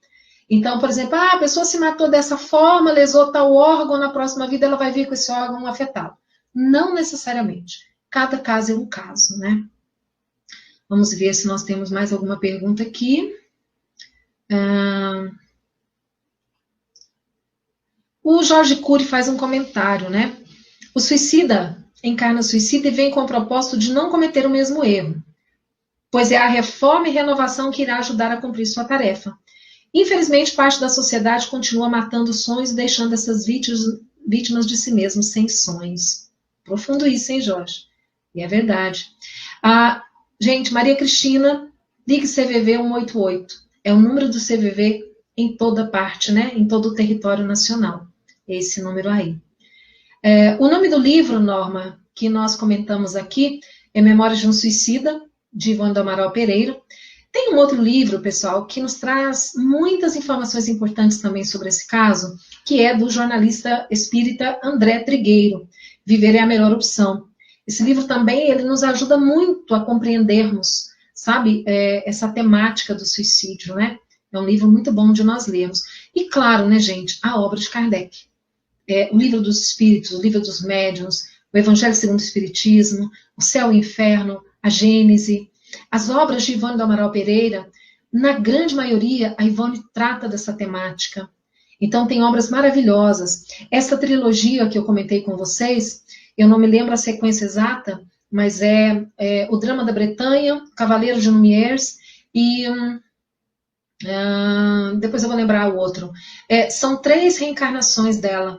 S2: Então, por exemplo, a pessoa se matou dessa forma, lesou tal órgão, na próxima vida ela vai vir com esse órgão afetado. Não necessariamente. Cada caso é um caso, né? Vamos ver se nós temos mais alguma pergunta aqui. O Jorge Cury faz um comentário, né? O suicida encarna suicida e vem com o propósito de não cometer o mesmo erro, pois é a reforma e renovação que irá ajudar a cumprir sua tarefa. Infelizmente, parte da sociedade continua matando sonhos e deixando essas vítimas de si mesmos sem sonhos. Profundo isso, hein, Jorge? E é verdade. Gente, Maria Cristina, ligue CVV 188. É o número do CVV em toda parte, né? Em todo o território nacional. Esse número aí. O nome do livro, Norma, que nós comentamos aqui, é Memórias de um Suicida, de Ivone do Amaral Pereira. Tem um outro livro, pessoal, que nos traz muitas informações importantes também sobre esse caso, que é do jornalista espírita André Trigueiro, Viver é a Melhor Opção. Esse livro também, ele nos ajuda muito a compreendermos, sabe, essa temática do suicídio, né? É um livro muito bom de nós lermos. E claro, né, gente, a obra de Kardec. O Livro dos Espíritos, o Livro dos Médiuns, o Evangelho segundo o Espiritismo, o Céu e o Inferno, a Gênese. As obras de Ivone do Amaral Pereira, na grande maioria, a Ivone trata dessa temática. Então, tem obras maravilhosas. Essa trilogia que eu comentei com vocês, eu não me lembro a sequência exata, mas é O Drama da Bretanha, Cavaleiro de Lumières e... depois eu vou lembrar o outro. São 3 reencarnações dela,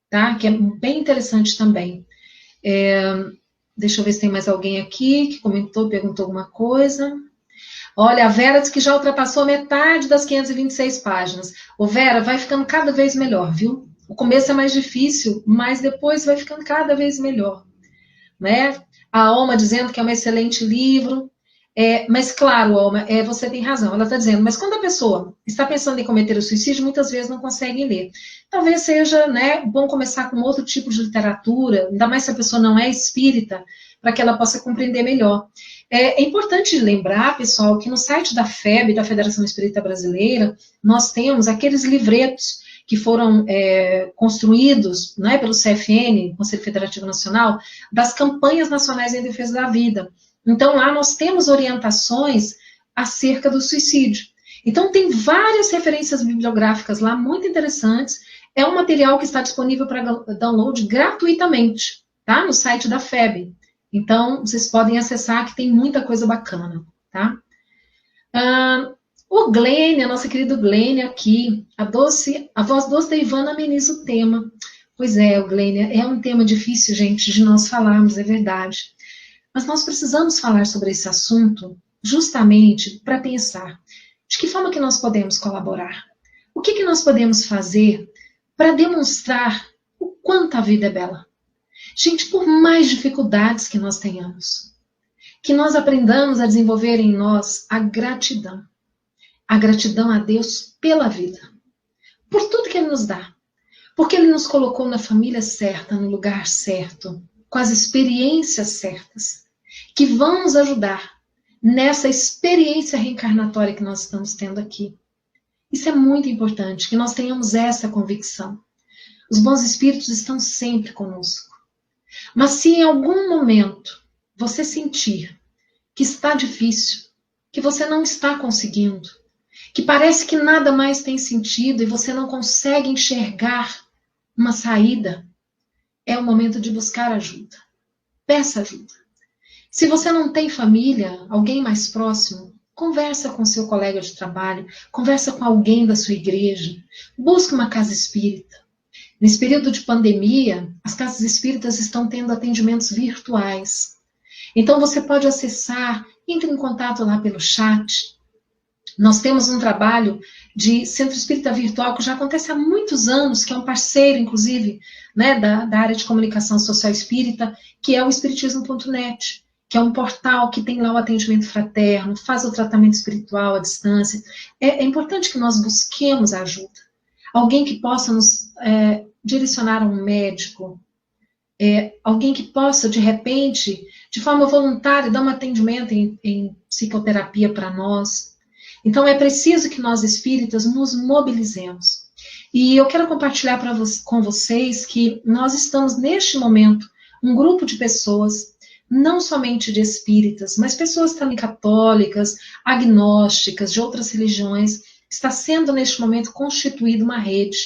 S2: tá? Que é bem interessante também. Deixa eu ver se tem mais alguém aqui que comentou, perguntou alguma coisa. Olha, a Vera diz que já ultrapassou metade das 526 páginas. Ô, Vera, vai ficando cada vez melhor, viu? O começo é mais difícil, mas depois vai ficando cada vez melhor, né? A Alma dizendo que é um excelente livro. Mas, claro, Alma, você tem razão. Ela está dizendo, mas quando a pessoa está pensando em cometer o suicídio, muitas vezes não consegue ler. Talvez seja, né, bom começar com outro tipo de literatura, ainda mais se a pessoa não é espírita, para que ela possa compreender melhor. É importante lembrar, pessoal, que no site da FEB, da Federação Espírita Brasileira, nós temos aqueles livretos que foram construídos, né, pelo CFN, Conselho Federativo Nacional, das campanhas nacionais em defesa da vida. Então, lá nós temos orientações acerca do suicídio. Então, tem várias referências bibliográficas lá, muito interessantes. É um material que está disponível para download gratuitamente, tá? No site da FEB. Então, vocês podem acessar, que tem muita coisa bacana, tá? O Glênia, a nossa querida Glênia aqui, a voz doce da Ivana ameniza o tema. Pois é, o Glênia, é um tema difícil, gente, de nós falarmos, é verdade. Mas nós precisamos falar sobre esse assunto justamente para pensar de que forma que nós podemos colaborar. O que nós podemos fazer para demonstrar o quanto a vida é bela. Gente, por mais dificuldades que nós tenhamos, que nós aprendamos a desenvolver em nós a gratidão a Deus pela vida, por tudo que Ele nos dá, porque Ele nos colocou na família certa, no lugar certo, com as experiências certas, que vão nos ajudar nessa experiência reencarnatória que nós estamos tendo aqui. Isso é muito importante, que nós tenhamos essa convicção. Os bons espíritos estão sempre conosco. Mas se em algum momento você sentir que está difícil, que você não está conseguindo, que parece que nada mais tem sentido e você não consegue enxergar uma saída, é o momento de buscar ajuda. Peça ajuda. Se você não tem família, alguém mais próximo, conversa com seu colega de trabalho, conversa com alguém da sua igreja, busque uma casa espírita. Nesse período de pandemia, as casas espíritas estão tendo atendimentos virtuais. Então você pode acessar, entre em contato lá pelo chat. Nós temos um trabalho de centro espírita virtual que já acontece há muitos anos, que é um parceiro, inclusive, né, da área de comunicação social espírita, que é o espiritismo.net, que é um portal que tem lá o atendimento fraterno, faz o tratamento espiritual à distância. É importante que nós busquemos ajuda. Alguém que possa nos direcionar a um médico, alguém que possa, de repente, de forma voluntária, dar um atendimento em psicoterapia para nós. Então é preciso que nós espíritas nos mobilizemos. E eu quero compartilhar com vocês que nós estamos neste momento um grupo de pessoas, não somente de espíritas, mas pessoas também católicas, agnósticas, de outras religiões. Está sendo neste momento constituída uma rede,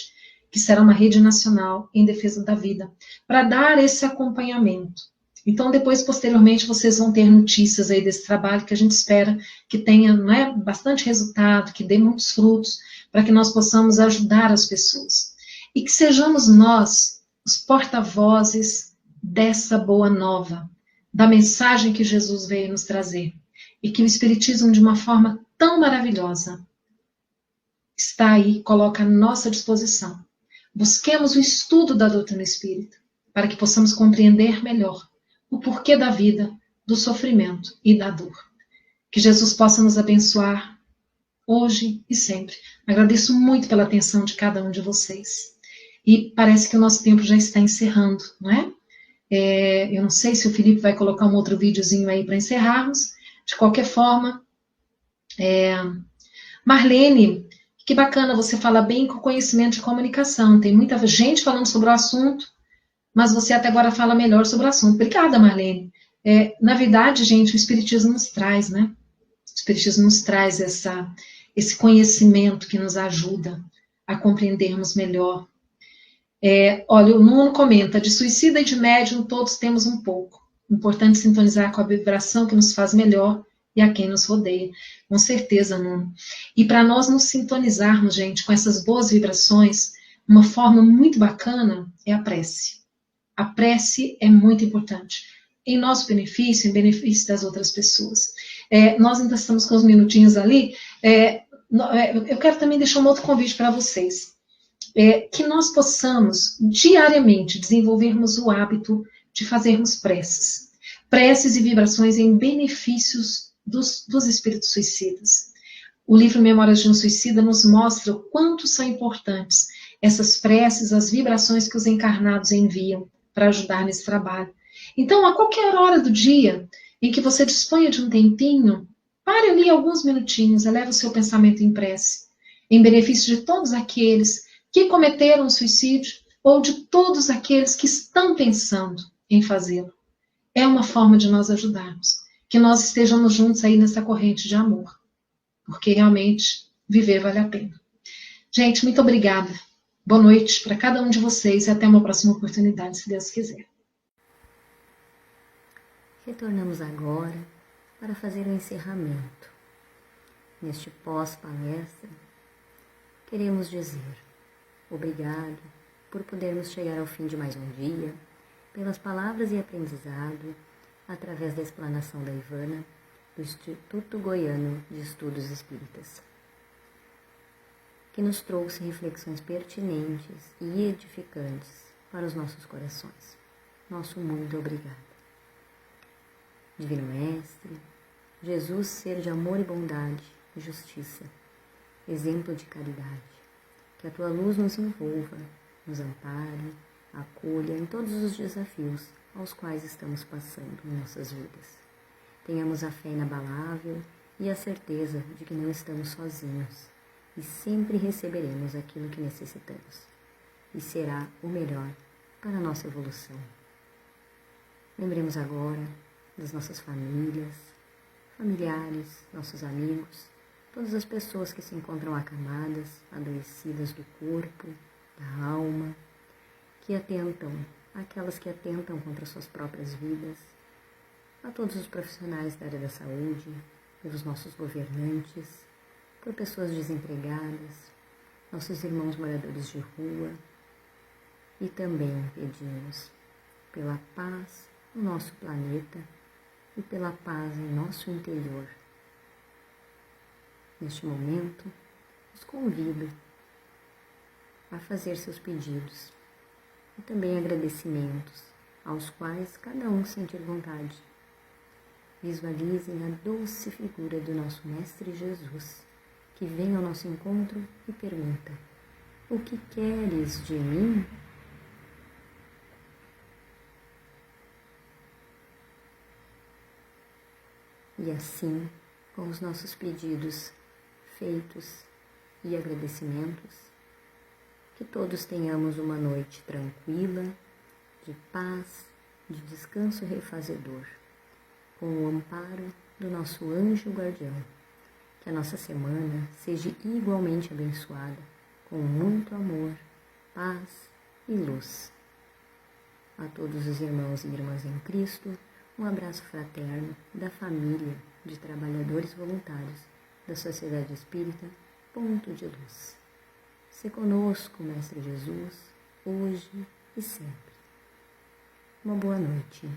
S2: que será uma rede nacional em defesa da vida, para dar esse acompanhamento. Então, depois, posteriormente, vocês vão ter notícias aí desse trabalho que a gente espera que tenha bastante resultado, que dê muitos frutos, para que nós possamos ajudar as pessoas. E que sejamos nós os porta-vozes dessa boa nova, da mensagem que Jesus veio nos trazer. E que o Espiritismo, de uma forma tão maravilhosa, está aí, coloca à nossa disposição. Busquemos o estudo da doutrina espírita, para que possamos compreender melhor o porquê da vida, do sofrimento e da dor. Que Jesus possa nos abençoar hoje e sempre. Agradeço muito pela atenção de cada um de vocês. E parece que o nosso tempo já está encerrando, não é? Eu não sei se o Felipe vai colocar um outro videozinho aí para encerrarmos. De qualquer forma, Marlene, que bacana, você fala bem com conhecimento de comunicação. Tem muita gente falando sobre o assunto, mas você até agora fala melhor sobre o assunto. Obrigada, Marlene. Na verdade, gente, o Espiritismo nos traz, né? O Espiritismo nos traz esse conhecimento que nos ajuda a compreendermos melhor. Olha, o Nuno comenta, de suicida e de médium todos temos um pouco. Importante sintonizar com a vibração que nos faz melhor e a quem nos rodeia. Com certeza, Nuno. E para nós nos sintonizarmos, gente, com essas boas vibrações, uma forma muito bacana é a prece. A prece é muito importante, em nosso benefício, em benefício das outras pessoas. Nós ainda estamos com uns minutinhos ali. Eu quero também deixar um outro convite para vocês. Que nós possamos, diariamente, desenvolvermos o hábito de fazermos preces. Preces e vibrações em benefícios dos espíritos suicidas. O livro Memórias de um Suicida nos mostra o quanto são importantes essas preces, as vibrações que os encarnados enviam para ajudar nesse trabalho. Então, a qualquer hora do dia em que você disponha de um tempinho, pare ali alguns minutinhos, eleve o seu pensamento em prece, em benefício de todos aqueles que cometeram suicídio ou de todos aqueles que estão pensando em fazê-lo. É uma forma de nós ajudarmos, que nós estejamos juntos aí nessa corrente de amor, porque realmente viver vale a pena. Gente, muito obrigada. Boa noite para cada um de vocês e até uma próxima oportunidade, se Deus quiser.
S1: Retornamos agora para fazer o encerramento. Neste pós-palestra, queremos dizer obrigado por podermos chegar ao fim de mais um dia, pelas palavras e aprendizado, através da explanação da Ivana, do Instituto Goiano de Estudos Espíritas, que nos trouxe reflexões pertinentes e edificantes para os nossos corações. Nosso muito obrigado. Divino Mestre, Jesus, ser de amor e bondade e justiça, exemplo de caridade, que a tua luz nos envolva, nos ampare, acolha em todos os desafios aos quais estamos passando em nossas vidas. Tenhamos a fé inabalável e a certeza de que não estamos sozinhos e sempre receberemos aquilo que necessitamos e será o melhor para a nossa evolução. Lembremos agora das nossas famílias, familiares, nossos amigos, todas as pessoas que se encontram acamadas, adoecidas do corpo, da alma, aquelas que atentam contra suas próprias vidas, a todos os profissionais da área da saúde, pelos nossos governantes, por pessoas desempregadas, nossos irmãos moradores de rua, e também pedimos pela paz no nosso planeta e pela paz em nosso interior. Neste momento, os convido a fazer seus pedidos e também agradecimentos aos quais cada um sentir vontade. Visualizem a doce figura do nosso Mestre Jesus, que vem ao nosso encontro e pergunta: o que queres de mim? E assim, com os nossos pedidos feitos e agradecimentos, que todos tenhamos uma noite tranquila, de paz, de descanso refazedor, com o amparo do nosso anjo guardião. Que a nossa semana seja igualmente abençoada, com muito amor, paz e luz. A todos os irmãos e irmãs em Cristo, um abraço fraterno da família de trabalhadores voluntários da Sociedade Espírita Ponto de Luz. Se conosco, Mestre Jesus, hoje e sempre. Uma boa noite.